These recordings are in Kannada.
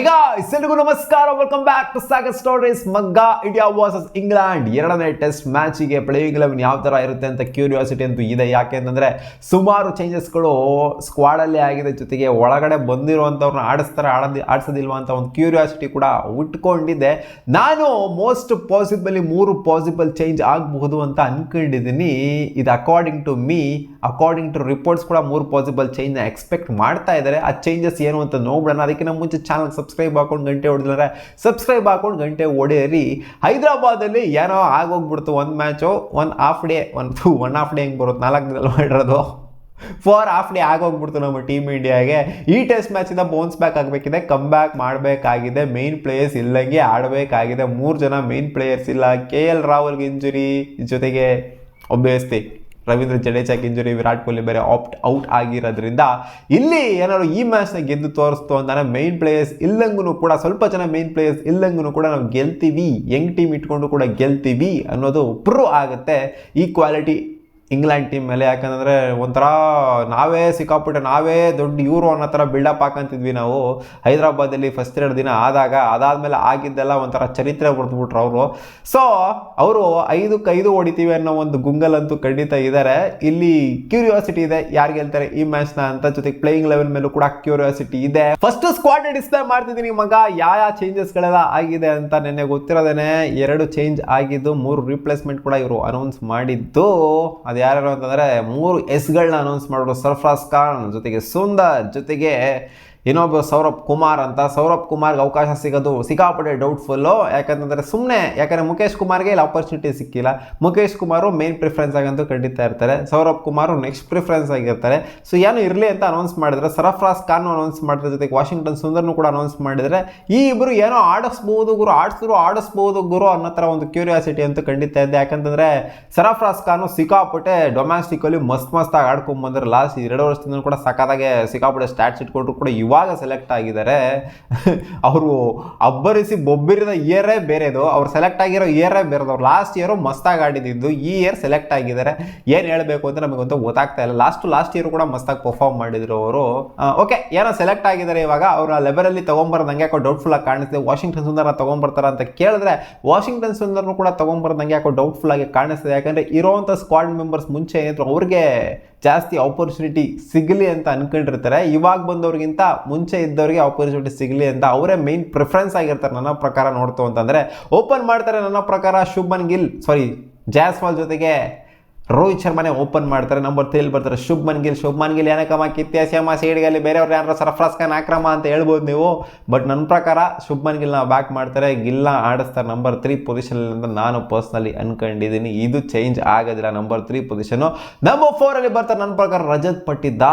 ಎಲ್ರಿಗೂ ನಮಸ್ಕಾರ, welcome back to Sagar stories. ಮಗ್ಗ ಇಂಡಿಯಾ ವರ್ಸಸ್ ಇಂಗ್ಲೆಂಡ್ ಎರಡನೇ ಟೆಸ್ಟ್ ಮ್ಯಾಚಿಗೆ ಪ್ಲೇಯಿಂಗ್ 11 ಯಾವ ಥರ ಇರುತ್ತೆ ಅಂತ ಕ್ಯೂರಿಯಾಸಿಟಿ ಅಂತೂ ಇದೆ. ಯಾಕೆ ಅಂತಂದರೆ ಸುಮಾರು ಚೇಂಜಸ್ಗಳು ಸ್ಕ್ವಾಡಲ್ಲಿ ಆಗಿದೆ, ಜೊತೆಗೆ ಒಳಗಡೆ ಬಂದಿರುವಂಥವ್ರನ್ನ ಆಡಿಸೋದಿಲ್ವಾ ಅಂತ ಒಂದು ಕ್ಯೂರಿಯಾಸಿಟಿ ಕೂಡ ಉಟ್ಕೊಂಡಿದೆ. ನಾನು ಮೋಸ್ಟ್ ಪಾಸಿಬಲಿ 3 ಪಾಸಿಬಲ್ ಚೇಂಜ್ ಆಗಬಹುದು ಅಂತ ಅನ್ಕೊಂಡಿದ್ದೀನಿ. ಇದು according to me, according to reports ಕೂಡ 3 ಪಾಸಿಬಲ್ ಚೇಂಜ್ನ ಎಕ್ಸ್ಪೆಕ್ಟ್ ಮಾಡ್ತಾ ಇದ್ದಾರೆ. ಆ ಚೇಂಜಸ್ ಏನು ಅಂತ ನೋಡೋಣ. ಅದಕ್ಕಿಂತ ಮುಂಚೆ ಚಾನಲ್ ಸಬ್ಸ್ಕ್ರೈಬ್ ಹಾಕೊಂಡು ಗಂಟೆ ಹೊಡೆದ್ರೆ ಸಬ್ಸ್ಕ್ರೈಬ್ ಹಾಕೊಂಡು ಗಂಟೆ ಹೊಡೆಯಿರಿ. ಹೈದರಾಬಾದಲ್ಲಿ ಏನೋ ಆಗೋಗ್ಬಿಡ್ತು ಒಂದು ಮ್ಯಾಚು, ಒನ್ ಹಾಫ್ ಡೇ ಹೆಂಗೆ ಬರುತ್ತೆ, 4 ದಿನ ಮಾಡಿರೋದು 4 ಹಾಫ್ ಡೇ ಆಗೋಗ್ಬಿಡ್ತು ನಮ್ಮ ಟೀಮ್ ಇಂಡಿಯಾಗೆ. ಈ ಟೆಸ್ಟ್ ಮ್ಯಾಚಿಂದ ಬೌನ್ಸ್ ಬ್ಯಾಕ್ ಆಗಬೇಕಿದೆ, ಕಮ್ ಬ್ಯಾಕ್ ಮಾಡಬೇಕಾಗಿದೆ, ಮೇನ್ ಪ್ಲೇಯರ್ಸ್ ಇಲ್ಲಂಗೆ ಆಡಬೇಕಾಗಿದೆ. 3 ಜನ ಮೇನ್ ಪ್ಲೇಯರ್ಸ್ ಇಲ್ಲ. KL ರಾಹುಲ್ಗೆ ಇಂಜುರಿ, ಜೊತೆಗೆ ಒಬ್ಬಿಯಸ್ಲಿ ರವೀಂದ್ರ ಜಡೇಜಾಗೆ ಇಂಜುರಿ, ವಿರಾಟ್ ಕೊಹ್ಲಿ ಬೇರೆ ಔಟ್ ಆಗಿರೋದ್ರಿಂದ ಇಲ್ಲಿ ಏನಾದ್ರು ಈ ಮ್ಯಾಚ್ನ ಗೆದ್ದು ತೋರಿಸ್ತು ಅಂತಾನೆ ಮೇನ್ ಪ್ಲೇಯರ್ಸ್ ಇಲ್ಲಂಗೂ ಕೂಡ, ಸ್ವಲ್ಪ ಜನ ಮೇನ್ ಪ್ಲೇಯರ್ಸ್ ಇಲ್ಲಂಗೂ ಕೂಡ ನಾವು ಗೆಲ್ತೀವಿ, ಯಂಗ್ ಟೀಮ್ ಇಟ್ಕೊಂಡು ಕೂಡ ಗೆಲ್ತೀವಿ ಅನ್ನೋದು ಪ್ರೂವ್ ಆಗುತ್ತೆ ಈ ಕ್ವಾಲಿಟಿ ಇಂಗ್ಲೆಂಡ್ ಟೀಮ್ ಮೇಲೆ. ಯಾಕಂದರೆ ಒಂಥರ ನಾವೇ ದೊಡ್ಡ ಯೂರೋ ಅನ್ನೋ ಥರ ಬಿಲ್ಡಪ್ ಹಾಕಂತಿದ್ವಿ ನಾವು ಹೈದರಾಬಾದಲ್ಲಿ ಫಸ್ಟ್ 2 ದಿನ ಅದಾದಮೇಲೆ ಆಗಿದ್ದೆಲ್ಲ ಒಂಥರ ಚರಿತ್ರೆ ಬರೆದ್ಬಿಟ್ರು ಅವರು. ಸೊ ಅವರು 5ಕ್ಕೆ 5 ಹೊಡಿತೀವಿ ಅನ್ನೋ ಒಂದು ಗುಂಗಲಂತೂ ಖಂಡಿತ ಇದ್ದಾರೆ. ಇಲ್ಲಿ ಕ್ಯೂರಿಯಾಸಿಟಿ ಇದೆ ಯಾರು ಗೆಲ್ತಾರೆ ಈ ಮ್ಯಾಚ್ನ ಅಂತ, ಜೊತೆಗೆ ಪ್ಲೇಯಿಂಗ್ 11 ಮೇಲೂ ಕೂಡ ಕ್ಯೂರಿಯಾಸಿಟಿ ಇದೆ. ಫಸ್ಟ್ ಸ್ಕ್ವಾಡ್ ಡಿಸ್ಪ್ಲೇ ಮಾಡ್ತಿದ್ದೀನಿ ಮಗ, ಯಾವ ಚೇಂಜಸ್ಗಳೆಲ್ಲ ಆಗಿದೆ ಅಂತ. ನೆನ್ನೆ ಗೊತ್ತಿರೋದೇನೆ 2 ಚೇಂಜ್ ಆಗಿದ್ದು, 3 ರಿಪ್ಲೇಸ್ಮೆಂಟ್ ಕೂಡ ಇವರು ಅನೌನ್ಸ್ ಮಾಡಿದ್ದು. ಅದು ಯಾರು ಅಂತಂದರೆ 3 ಎಸ್ಗಳನ್ನ ಅನೌನ್ಸ್ ಮಾಡೋರು. ಸರ್ಫರಾಜ್ ಖಾನ್, ಜೊತೆಗೆ ಸುಂದರ್, ಜೊತೆಗೆ ಇನ್ನೊಬ್ಬ ಸೌರಭ್ ಕುಮಾರ್ ಅಂತ. ಸೌರಭ್ ಕುಮಾರ್ಗೆ ಅವಕಾಶ ಸಿಗೋದು ಸಿಕ್ಕಾಪಟ್ಟೆ ಡೌಟ್ಫುಲ್ಲು. ಯಾಕಂದರೆ ಮುಖೇಶ್ ಕುಮಾರ್ಗೆ ಇಲ್ಲಿ ಆಪರ್ಚುನಿಟಿ ಸಿಕ್ಕಿಲ್ಲ. ಮುಖೇಶ್ ಕುಮಾರು ಮೇನ್ ಪ್ರಿಫರೆನ್ಸ್ ಆಗಂತೂ ಖಂಡಿತ ಇರ್ತಾರೆ, ಸೌರಭ್ ಕುಮಾರು ನೆಕ್ಸ್ಟ್ ಪ್ರಿಫರೆನ್ಸ್ ಆಗಿರ್ತಾರೆ. ಸೊ ಏನೋ ಇರಲಿ ಅಂತ ಅನೌನ್ಸ್ ಮಾಡಿದ್ರೆ, ಸರ್ಫರಾಜ್ ಖಾನ್ ಅನೌನ್ಸ್ ಮಾಡಿದ್ರೆ, ಜೊತೆಗೆ ವಾಷಿಂಗ್ಟನ್ ಸುಂದರ್ನು ಕೂಡ ಅನೌನ್ಸ್ ಮಾಡಿದರೆ, ಈ ಇಬ್ಬರು ಏನೋ ಆಡಿಸ್ಬೋದು ಗುರು ಅನ್ನೋ ಥರ ಒಂದು ಕ್ಯೂರಿಯಾಸಿಟಿ ಅಂತೂ ಖಂಡಿತ ಇದೆ. ಯಾಕಂತಂದರೆ ಸರ್ಫರಾಜ್ ಖಾನು ಸಿಕ್ಕಾಪಟ್ಟೆ ಡೊಮ್ಯಾಸ್ಟಿಕಲ್ಲಿ ಮಸ್ತಾಗಿ ಆಡ್ಕೊಂಡ್ಬಂದ್ರೆ, ಲಾಸ್ಟ್ 2 ವರ್ಷದಿಂದ ಕೂಡ ಸಖತ್ತಾಗೆ ಸಿಕ್ಕಾಪಟ್ಟೆ ಸ್ಟ್ಯಾಟ್ಸ್ ಇಟ್ಕೊಂಡ್ರು ಕೂಡ ಇವಾಗ ಸೆಲೆಕ್ಟ್ ಆಗಿದ್ದಾರೆ. ಅವರು ಅಬ್ಬರಿಸಿ ಬೊಬ್ಬಿರಿದ ಇಯರೇ ಬೇರೆದು, ಅವ್ರು ಸೆಲೆಕ್ಟ್ ಆಗಿರೋ ಇಯರೇ ಬೇರೆದು. ಅವ್ರು ಲಾಸ್ಟ್ ಇಯರು ಮಸ್ತಾಗಿ ಆಡಿದ್ದು, ಈ ಇಯರ್ ಸೆಲೆಕ್ಟ್ ಆಗಿದ್ದಾರೆ. ಏನು ಹೇಳಬೇಕು ಅಂತ ನಮಗಂತೂ ಗೊತ್ತಾಗ್ತಾ ಇಲ್ಲ. ಲಾಸ್ಟ್ ಇಯರ್ ಕೂಡ ಮಸ್ತಾಗಿ ಪರ್ಫಾರ್ಮ್ ಮಾಡಿದ್ರು ಅವರು. ಓಕೆ, ಏನೋ ಸೆಲೆಕ್ಟ್ ಆಗಿದ್ದಾರೆ ಇವಾಗ. ಅವ್ರ ಲೆವೆಲಲ್ಲಿ ತೊಗೊಂಬರೋದಂಗೆ ಯಾಕೋ ಡೌಟ್ಫುಲ್ ಆಗಿ ಕಾಣಿಸ್ತಿದೆ. ವಾಷಿಂಗ್ಟನ್ ಸುಂದರ್ನ ತೊಗೊಂಬರ್ತಾರ ಅಂತ ಕೇಳಿದ್ರೆ, ವಾಷಿಂಗ್ಟನ್ ಸುಂದರ್ನು ಕೂಡ ತೊಗೊಂಬರೋದಂಗೆ ಯಾಕೋ ಡೌಟ್ಫುಲ್ ಆಗಿ ಕಾಣಿಸ್ತಿದೆ. ಯಾಕಂದರೆ ಇರೋವಂಥ ಸ್ಕ್ವಾಡ್ ಮೆಂಬರ್ಸ್ ಮುಂಚೆ ಏನಿದ್ರು ಅವ್ರಿಗೆ ಜಾಸ್ತಿ ಆಪರ್ಚುನಿಟಿ ಸಿಗಲಿ ಅಂತ ಅನ್ಕೊಂಡಿರ್ತಾರೆ. ಇವಾಗ ಬಂದವ್ರಿಗಿಂತ ಮುಂಚೆ ಇದ್ದವ್ರಿಗೆ ಆಪರ್ಚುನಿಟಿ ಸಿಗಲಿ ಅಂತ ಅವರೇ ಮೇನ್ ಪ್ರಿಫರೆನ್ಸ್ ಆಗಿರ್ತಾರೆ ನನ್ನ ಪ್ರಕಾರ. ನೋಡ್ತು ಅಂತಂದರೆ ಓಪನ್ ಮಾಡ್ತಾರೆ ನನ್ನ ಪ್ರಕಾರ ಜಾಸ್ವಾಲ್ ಜೊತೆಗೆ ರೋಹಿತ್ ಶರ್ಮಾನೇ ಓಪನ್ ಮಾಡ್ತಾರೆ. ನಂಬರ್ 3 ಬರ್ತಾರೆ ಶುಭ್ಮನ್ ಗಿಲ್ ಏನಕ್ಕಮ್ಮ ಕಿತ್ಯಾಸ್ಯಮ್ಮ ಸೈಡ್ಗಲ್ಲಿ ಬೇರೆಯವ್ರು ಯಾರು ಸರ್ಫರಾಜ್ ಖಾನ್ ಆಕ್ರಮ ಅಂತ ಹೇಳ್ಬೋದು ನೀವು. ಬಟ್ ನನ್ನ ಪ್ರಕಾರ ಶುಭ್ಮನ್ ಗಿಲ್ನ ಬ್ಯಾಕ್ ಮಾಡ್ತಾರೆ, ಗಿಲ್ನ ಆಡಿಸ್ತಾರೆ ನಂಬರ್ 3 ಪೊಸಿಷನ್ ಅಂತ ನಾನು ಪರ್ಸ್ನಲಿ ಅನ್ಕೊಂಡಿದ್ದೀನಿ. ಇದು ಚೇಂಜ್ ಆಗೋದಿಲ್ಲ. Number 3 position. ನಂಬರ್ 4 ಬರ್ತಾರೆ ನನ್ನ ಪ್ರಕಾರ ರಜತ್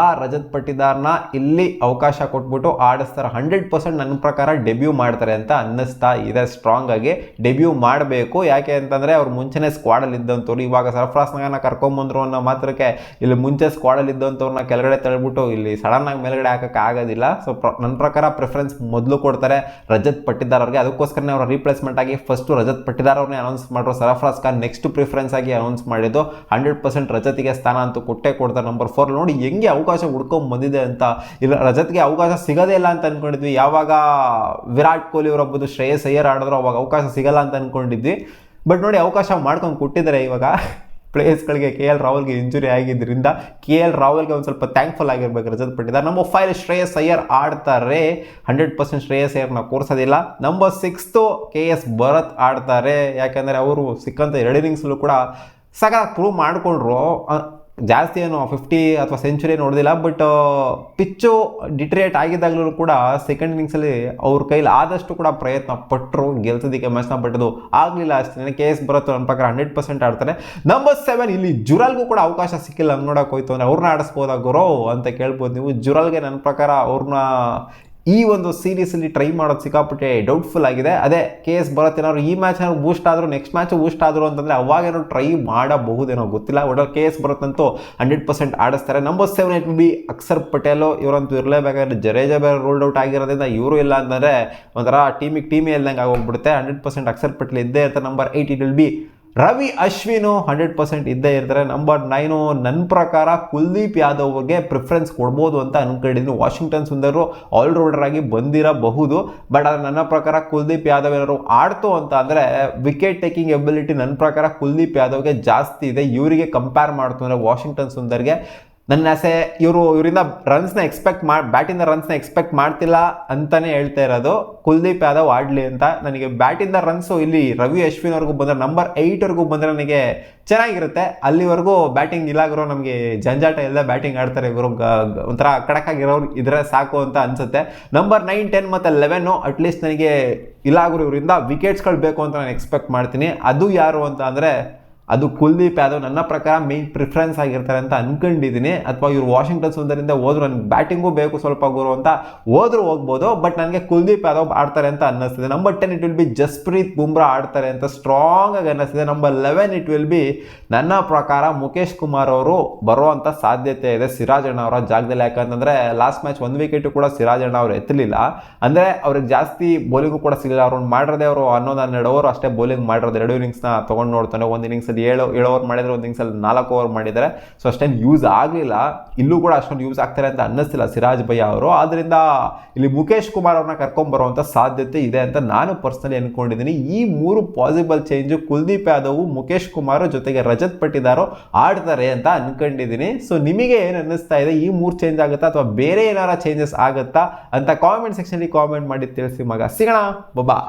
ಪಟ್ಟಿದಾರ್ನ ಇಲ್ಲಿ ಅವಕಾಶ ಕೊಟ್ಬಿಟ್ಟು ಆಡಿಸ್ತಾರೆ. 100% ನನ್ನ ಪ್ರಕಾರ ಡೆಬ್ಯೂ ಮಾಡ್ತಾರೆ ಅಂತ ಅನ್ನಿಸ್ತಾ ಇದೆ. ಸ್ಟ್ರಾಂಗ್ ಆಗಿ ಡೆಬ್ಯೂ ಮಾಡಬೇಕು. ಯಾಕೆ ಅಂತಂದರೆ ಅವ್ರು ಮುಂಚೆನೇ ಸ್ಕ್ವಾಡಲ್ಲಿ ಇದ್ದಂಥವ್ರು, ಇವಾಗ ಸರ್ಫರಾಜ್ ಖಾನ್ ಕರ್ಕೊಂಬಂದ್ರು ಅನ್ನೋ ಮಾತ್ರಕ್ಕೆ ಇಲ್ಲಿ ಮುಂಚೆ ಸ್ಕ್ವಾಡಲ್ಲಿ ಇದ್ದಂಥವ್ರನ್ನ ಕೆಳಗಡೆ ತಳ್ಬಿಟ್ಟು ಇಲ್ಲಿ ಸಡನ್ ಆಗಿ ಮೇಲ್ಗಡೆ ಹಾಕಕ್ಕೆ ಆಗೋದಿಲ್ಲ. ಸೊ ನನ್ನ ಪ್ರಕಾರ ಪ್ರಿಫರೆನ್ಸ್ ಮೊದಲು ಕೊಡ್ತಾರೆ ರಜತ್ ಪಟ್ಟಿದಾರ್ ಅವ್ರಿಗೆ. ಅದಕ್ಕೋಸ್ಕರನೇ ಅವರ ರೀಪ್ಲೇಸ್ಮೆಂಟ್ ಆಗಿ ಫಸ್ಟ್ ರಜತ್ ಪಟ್ಟಿದಾರ್ ಅವ್ರನ್ನೇ ಅನೌನ್ಸ್ ಮಾಡಿದ್ರು. ಸರ್ಫರಾಜ್ ಖಾನ್ ನೆಕ್ಸ್ಟ್ ಪ್ರಿಫರೆನ್ಸ್ ಆಗಿ ಅನೌನ್ಸ್ ಮಾಡಿದ್ದು. 100% ರಜತ್ಗೆ ಸ್ಥಾನ ಅಂತೂ ಕೊಡ್ತಾರೆ ನಂಬರ್ 4. ನೋಡಿ ಹೆಂಗೆ ಅವಕಾಶ ಹುಡ್ಕೊಂಡ್ ಬಂದಿದೆ ಅಂತ. ಇಲ್ಲ ರಜತ್ಗೆ ಅವಕಾಶ ಸಿಗೋದೇ ಇಲ್ಲ ಅಂತ ಅನ್ಕೊಂಡಿದ್ವಿ. ಯಾವಾಗ ವಿರಾಟ್ ಕೊಹ್ಲಿ ಅವರೊಬ್ಬದು ಶ್ರೇಯಸ್ ಅಯ್ಯರ್ ಆಡಿದ್ರು ಅವಾಗ ಅವಕಾಶ ಸಿಗಲ್ಲ ಅಂತ ಅನ್ಕೊಂಡಿದ್ವಿ. ಬಟ್ ನೋಡಿ ಅವಕಾಶ ಮಾಡ್ಕೊಂಡು ಕೊಟ್ಟಿದ್ದಾರೆ ಇವಾಗ ಪ್ಲೇಯರ್ಸ್ಗಳಿಗೆ. KL ರಾಹುಲ್ಗೆ ಇಂಜುರಿ ಆಗಿದ್ದರಿಂದ KL ರಾಹುಲ್ಗೆ ಒಂದು ಸ್ವಲ್ಪ ಥ್ಯಾಂಕ್ಫುಲ್ ಆಗಿರ್ಬೇಕು ರಜತ್ ಪಟ್ಟಿದಾರ್. ನಂಬರ್ 5 ಶ್ರೇಯಸ್ ಅಯ್ಯರ್ ಆಡ್ತಾರೆ. 100% ಶ್ರೇಯಸ್ ಅಯ್ಯರ್ನ ಕೂರಿಸೋದಿಲ್ಲ. ನಂಬರ್ 6 KS ಭರತ್ ಆಡ್ತಾರೆ. ಯಾಕಂದರೆ ಅವರು ಸಿಕ್ಕಂಥ 2 ಇನ್ನಿಂಗ್ಸಲ್ಲೂ ಕೂಡ ಸಖತ್ ಪ್ರೂವ್ ಮಾಡಿಕೊಂಡ್ರು. ಜಾಸ್ತಿ ಏನು 50 ಅಥವಾ ಸೆಂಚುರಿ ನೋಡೋದಿಲ್ಲ, ಬಟ್ ಪಿಚ್ಚು ಡಿಟ್ರೇಟ್ ಆಗಿದ್ದಾಗಲೂ ಕೂಡ ಸೆಕೆಂಡ್ ಇನ್ನಿಂಗ್ಸಲ್ಲಿ ಅವ್ರ ಕೈಲಿ ಆದಷ್ಟು ಕೂಡ ಪ್ರಯತ್ನ ಪಟ್ಟರು ಗೆಲ್ಸೋದಕ್ಕೆ ಮ್ಯಾಚ್ನ. ಬಟ್ ಆಗಲಿಲ್ಲ ಅಷ್ಟೇ. KS ಭರತ್ ನನ್ನ ಪ್ರಕಾರ 100% ಆಡ್ತಾರೆ. ನಂಬರ್ 7 ಇಲ್ಲಿ ಜುರಾಲ್ಗೂ ಕೂಡ ಅವಕಾಶ ಸಿಕ್ಕಿಲ್ಲ ಹಂಗೆ ನೋಡೋಕೆ ಹೋಯ್ತು ಅಂದರೆ. ಅವ್ರನ್ನ ಆಡಿಸ್ಬೋದಾ ಗುರು ಅಂತ ಕೇಳ್ಬೋದು ನೀವು. ಜುರಾಲ್ಗೆ ನನ್ನ ಪ್ರಕಾರ ಅವ್ರನ್ನ ಈ ಒಂದು ಸೀರೀಸಲ್ಲಿ ಟ್ರೈ ಮಾಡೋದು ಸಿಕ್ಕಾಪಟ್ಟೆ ಡೌಟ್ಫುಲ್ ಆಗಿದೆ. ಅದೇ KS ಭರತ್ ಏನಾದ್ರು ಈ ಮ್ಯಾಚ್ ಏನಾದ್ರು ಬೂಸ್ಟ್ ಆದರು, ನೆಕ್ಸ್ಟ್ ಮ್ಯಾಚ್ ಬೂಸ್ಟ್ ಆದರು ಅಂತಂದರೆ ಅವಾಗೇನೋ ಟ್ರೈ ಮಾಡಬಹುದೇನೋ ಗೊತ್ತಿಲ್ಲ. ಒಟ್ಟಲ್ಲಿ KS ಭರತ್ ಅಂತೂ 100% ಆಡಿಸ್ತಾರೆ. Number 7 it will be Axar Patel. ಇವರಂತೂ ಇರಲೇಬೇಕಾದ್ರೆ ಜಡೇಜಾ ಬೇರೆ ರೋಲ್ಡ್ ಔಟ್ ಆಗಿರೋದ್ರಿಂದ ಇವರು ಇಲ್ಲ ಅಂತಂದರೆ ಒಂಥರ ಟೀಮೇ ಇಲ್ದಂಗೆ ಆಗೋಗ್ಬಿಡುತ್ತೆ. 100% ಅಕ್ಷರ್ ಪಟೇಲ್ ಇದ್ದೇ ಇರ್ತಾರೆ. Number 8 it will B Ravi Ashwin 100% ಇದ್ದೇ ಇರ್ತಾರೆ. ನಂಬರ್ 9 ನನ್ನ ಪ್ರಕಾರ ಕುಲ್ದೀಪ್ ಯಾದವ್ಗೆ ಪ್ರಿಫರೆನ್ಸ್ ಕೊಡ್ಬೋದು ಅಂತ ಅನ್ಕೊಂಡಿದ್ದೀನಿ. ವಾಷಿಂಗ್ಟನ್ ಸುಂದರ್ ಆಲ್ರೌಂಡರ್ ಆಗಿ ಬಂದಿರಬಹುದು, ಬಟ್ ಅದು ನನ್ನ ಪ್ರಕಾರ ಕುಲ್ದೀಪ್ ಯಾದವ್ ಏನಾದ್ರು ಆಡ್ತು ಅಂತ ಅಂದರೆ ವಿಕೆಟ್ ಟೇಕಿಂಗ್ ಎಬಿಲಿಟಿ ನನ್ನ ಪ್ರಕಾರ ಕುಲ್ದೀಪ್ ಯಾದವ್ಗೆ ಜಾಸ್ತಿ ಇದೆ. ಇವರಿಗೆ ಕಂಪೇರ್ ಮಾಡ್ತು ಅಂದರೆ ವಾಷಿಂಗ್ಟನ್ ಸುಂದರ್ಗೆ ನನ್ನ ಆಸೆ ಇವರಿಂದ ರನ್ಸ್ನ ಬ್ಯಾಟಿಂದ ರನ್ಸ್ನ ಎಕ್ಸ್ಪೆಕ್ಟ್ ಮಾಡ್ತಿಲ್ಲ ಅಂತಲೇ ಹೇಳ್ತಾ ಇರೋದು. ಕುಲ್ದೀಪ್ ಯಾದವ್ ಆಡಲಿ ಅಂತ. ನನಗೆ ಬ್ಯಾಟಿಂದ ರನ್ಸು ಇಲ್ಲಿ ರವಿ ಅಶ್ವಿನ್ವರೆಗೂ ಬಂದರೆ, ನಂಬರ್ 8ವರೆಗೂ ಬಂದರೆ ನನಗೆ ಚೆನ್ನಾಗಿರುತ್ತೆ. ಅಲ್ಲಿವರೆಗೂ ಬ್ಯಾಟಿಂಗ್ ಇಲ್ಲಾಗಿರೋ ನಮಗೆ ಜಂಜಾಟ ಇಲ್ಲದೆ ಬ್ಯಾಟಿಂಗ್ ಆಡ್ತಾರೆ ಇವರು, ಒಂಥರ ಕಡಕಾಗಿರೋರು ಇದ್ರೆ ಸಾಕು ಅಂತ ಅನ್ಸುತ್ತೆ. ನಂಬರ್ 9, 10 ಮತ್ತು 11 ಅಟ್ಲೀಸ್ಟ್ ನನಗೆ ಇಲ್ಲಾಗಿರೋ ಇವರಿಂದ ವಿಕೆಟ್ಸ್ಗಳು ಬೇಕು ಅಂತ ನಾನು ಎಕ್ಸ್ಪೆಕ್ಟ್ ಮಾಡ್ತೀನಿ. ಅದು ಯಾರು ಅಂತ ಅಂದರೆ ಅದು ಕುಲ್ದೀಪ್ ಯಾದವ್ ನನ್ನ ಪ್ರಕಾರ ಮೇನ್ ಪ್ರಿಫರೆನ್ಸ್ ಆಗಿರ್ತಾರೆ ಅಂತ ಅನ್ಕೊಂಡಿದ್ದೀನಿ. ಅಥವಾ ಇವರು ವಾಷಿಂಗ್ಟನ್ ಸುಂದರಿಂದ ಹೋದ್ರು ನನಗೆ ಬ್ಯಾಟಿಂಗು ಬೇಕು ಸ್ವಲ್ಪ ಗುರು ಅಂತ ಹೋದ್ರು ಹೋಗ್ಬೋದು, ಬಟ್ ನನಗೆ ಕುಲ್ದೀಪ್ ಯಾದವ್ ಆಡ್ತಾರೆ ಅಂತ ಅನ್ನಿಸ್ತಿದೆ. Number 10 it will B Jasprit Bumrah ಆಡ್ತಾರೆ ಅಂತ ಸ್ಟ್ರಾಂಗ್ ಆಗಿ ಅನ್ನಿಸ್ತಿದೆ. ನಂಬರ್ 11 ಇಟ್ ವಿಲ್ ಬಿ ನನ್ನ ಪ್ರಕಾರ ಮುಖೇಶ್ ಕುಮಾರ್ ಅವರು ಬರುವಂಥ ಸಾಧ್ಯತೆ ಇದೆ ಸಿರಾಜ್ ಅಣ್ಣ ಅವರ ಜಾಗದಲ್ಲಿ. ಯಾಕಂತಂದರೆ ಲಾಸ್ಟ್ ಮ್ಯಾಚ್ 1 ವಿಕೆಟು ಕೂಡ ಸಿರಾಜ್ ಅಣ್ಣ ಅವರು ಎತ್ತಲಿಲ್ಲ, ಅಂದರೆ ಅವ್ರಿಗೆ ಜಾಸ್ತಿ ಬೌಲಿಂಗು ಕೂಡ ಸಿಗಲಿಲ್ಲ. ಅವ್ರು ಮಾಡಿರದೆ ಅವರು 11-12 ಓವರ್ ಅಷ್ಟೇ ಬೌಲಿಂಗ್ ಮಾಡಿರೋದು. 2 ಇನ್ನಿಂಗ್ಸ್ನ ತೊಗೊಂಡು ನೋಡ್ತಾನೆ. ಒಂದು ಇನ್ನಿಂಗ್ಸಲ್ಲಿ 7 ಓವರ್ ಮಾಡಿದರೆ, ಒಂದು ಇನ್ನಿಂಗ್ಸಲ್ಲಿ 4 ಓವರ್ ಮಾಡಿದ್ದಾರೆ. ಸೊ ಅಷ್ಟೇನು ಯೂಸ್ ಆಗಲಿಲ್ಲ. ಇಲ್ಲೂ ಕೂಡ ಅಷ್ಟೊಂದು ಯೂಸ್ ಆಗ್ತಾರೆ ಅಂತ ಅನ್ನಿಸ್ತಿಲ್ಲ ಸಿರಾಜ್ ಭಯ್ಯ ಅವರು. ಆದ್ದರಿಂದ ಇಲ್ಲಿ ಮುಖೇಶ್ ಕುಮಾರ್ ಅವ್ರನ್ನ ಕರ್ಕೊಂಡ್ಬರುವಂಥ ಸಾಧ್ಯತೆ ಇದೆ ಅಂತ ನಾನು ಪರ್ಸನಲಿ ಅಂದ್ಕೊಂಡಿದ್ದೀನಿ. ಈ 3 ಪಾಸಿಬಲ್ ಚೇಂಜು ಕುಲ್ದೀಪ್ ಯಾದವ್, ಮುಖೇಶ್ ಕುಮಾರ್ ಜೊತೆಗೆ ರಜತ್ ಪಟ್ಟಿದಾರು ಆಡ್ತಾರೆ ಅಂತ ಅನ್ಕೊಂಡಿದ್ದೀನಿ. ಸೊ ನಿಮಗೆ ಏನು ಅನ್ನಿಸ್ತಾ ಇದೆ? ಈ 3 ಚೇಂಜ್ ಆಗುತ್ತಾ ಅಥವಾ ಬೇರೆ ಏನಾರ ಚೇಂಜಸ್ ಆಗುತ್ತಾ ಅಂತ ಕಾಮೆಂಟ್ ಸೆಕ್ಷನಲ್ಲಿ ಕಾಮೆಂಟ್ ಮಾಡಿ ತಿಳಿಸಿ ಮಗ. ಸಿಗೋಣ, ಬಬಾ.